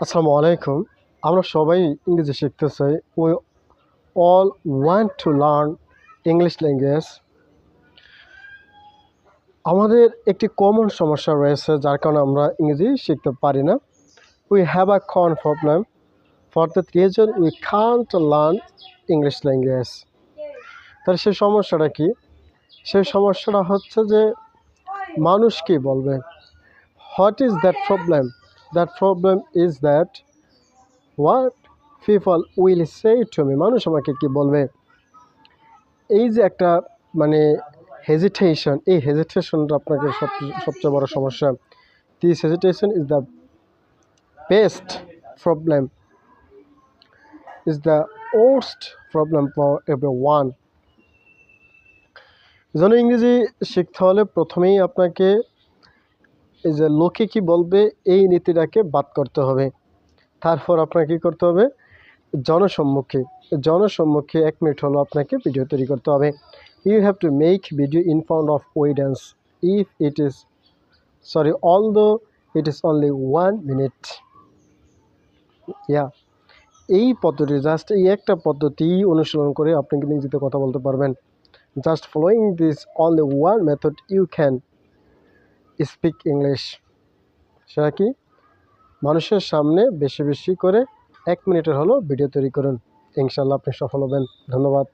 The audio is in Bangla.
আসসালামু আলাইকুম। আমরা সবাই ইংরেজি শিখতে চাই। We all want to learn English language. আমাদের একটি কমন সমস্যা রয়েছে যার কারণে আমরা ইংরেজি শিখতে পারি না। We have a common problem. For that reason we can't learn English language. তাহলে সেই সমস্যাটা কি? সেই সমস্যাটা হচ্ছে যে মানুষ কী বলবে? What is that problem? That problem is that what people will say to me. মানুষ আমাকে কি বলবে? এই যে একটা মানে হেজিটেশন, এই হেজিটেশনটা আপনাকে সবচেয়ে বড় সমস্যা। This hesitation is the best problem, is the worst problem for everyone. যেন ইংরেজি শিখতে হলে প্রথমেই আপনাকে এই যে লোকে কি বলবে এই নীতিটাকে বাদ করতে হবে। তারপর আপনাকে কী করতে হবে? জনসম্মুখে 1 মিনিট হলো আপনাকে ভিডিও তৈরি করতে হবে। You have to make video in front of audience if it is although it is only 1 minute. এই পদ্ধতি, জাস্ট এই একটা পদ্ধতি অনুসরণ করে আপনি কিন্তু ইংরেজিতে কথা বলতে পারবেন। Just following this only one method you can speak English. সেটা কি? মানুষের সামনে বেশি বেশি করে 1 মিনিটের হলো ভিডিও তৈরি করুন। ইনশাআল্লাহ আপনি সফল হবেন। ধন্যবাদ।